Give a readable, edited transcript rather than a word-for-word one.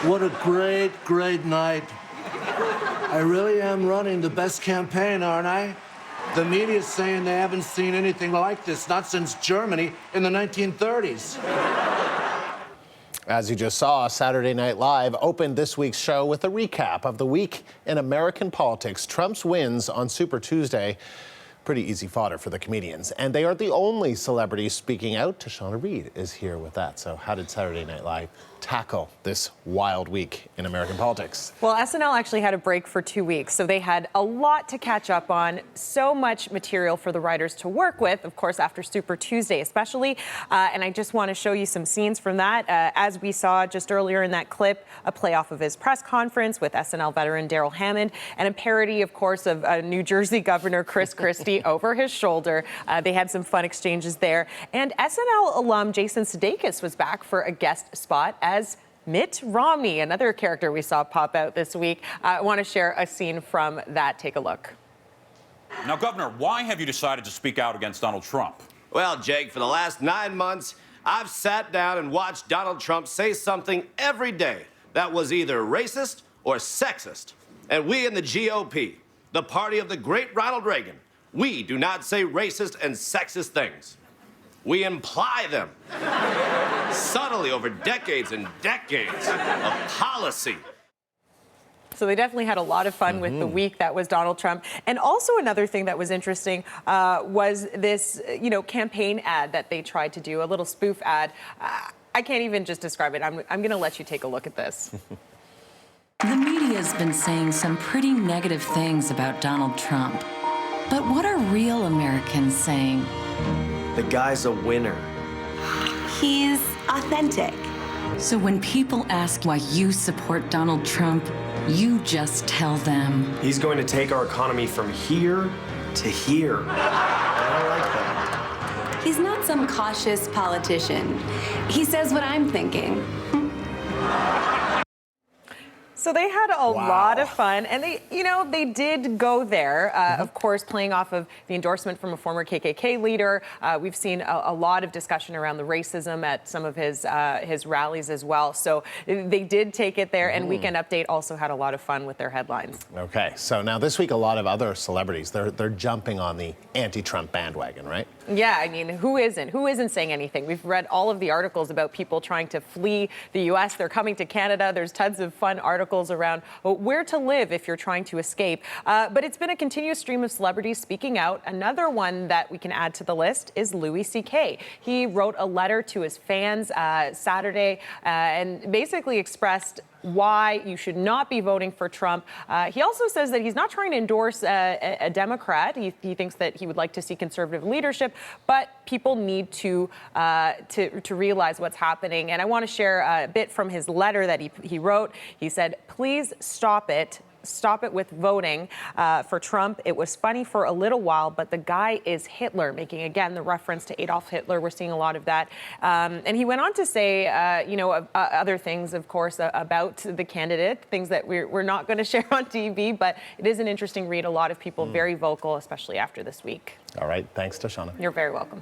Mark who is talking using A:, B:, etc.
A: What a great, great night. I really am running the best campaign, aren't I? The media's saying they haven't seen anything like this, not since Germany in the 1930s.
B: As you just saw, Saturday Night Live opened this week's show with a recap of the week in American politics. Trump's wins on Super Tuesday. Pretty easy fodder for the comedians. And they aren't the only celebrities speaking out. Tashana Reed is here with that. So how did Saturday Night Live tackle this wild week in American politics?
C: Well, SNL actually had a break for 2 weeks, so they had a lot to catch up on. So much material for the writers to work with, of course, after Super Tuesday especially. And I just want to show you some scenes from that. As we saw just earlier in that clip, a playoff of his press conference with SNL veteran Darrell Hammond, and a parody, of course, of New Jersey Governor Chris Christie over his shoulder. They had some fun exchanges there. And SNL alum Jason Sudeikis was back for a guest spot as Mitt Romney, another character we saw pop out this week. I want to share a scene from that. Take a look.
D: Now, Governor, why have you decided to speak out against Donald Trump?
E: Well, Jake, for the last 9 months, I've sat down and watched Donald Trump say something every day that was either racist or sexist. And we in the GOP, the party of the great Ronald Reagan, we do not say racist and sexist things. We imply them subtly over decades and decades of policy.
C: So they definitely had a lot of fun with the week that was Donald Trump. And also another thing that was interesting was this, campaign ad that they tried to do, a little spoof ad. I can't even just describe it. I'm going to let you take a look at this.
F: The media's been saying some pretty negative things about Donald Trump. But what are real Americans saying?
E: The guy's a winner.
G: He's authentic.
F: So when people ask why you support Donald Trump, you just tell them.
H: He's going to take our economy from here to here. I like that.
G: He's not some cautious politician. He says what I'm thinking.
C: So they had a lot of fun, and they did go there, of course, playing off of the endorsement from a former KKK leader. We've seen a lot of discussion around the racism at some of his rallies as well. So they did take it there, and Weekend Update also had a lot of fun with their headlines.
B: Okay, so now this week, a lot of other celebrities, they're jumping on the anti-Trump bandwagon, right?
C: Yeah, I mean, who isn't? Who isn't saying anything? We've read all of the articles about people trying to flee the U.S. They're coming to Canada. There's tons of fun articles around where to live if you're trying to escape. But it's been a continuous stream of celebrities speaking out. Another one that we can add to the list is Louis C.K. He wrote a letter to his fans Saturday and basically expressed why you should not be voting for Trump. He also says that he's not trying to endorse a Democrat. He thinks that he would like to see conservative leadership, but people need to realize what's happening. And I want to share a bit from his letter that he wrote. He said, "Please stop it. Stop it with voting for Trump. It was funny for a little while, but the guy is Hitler," making, again, the reference to Adolf Hitler. We're seeing a lot of that. And he went on to say, other things, of course, about the candidate, things that we're not going to share on TV, but it is an interesting read. A lot of people very vocal, especially after this week.
B: All right. Thanks, Tashana.
C: You're very welcome.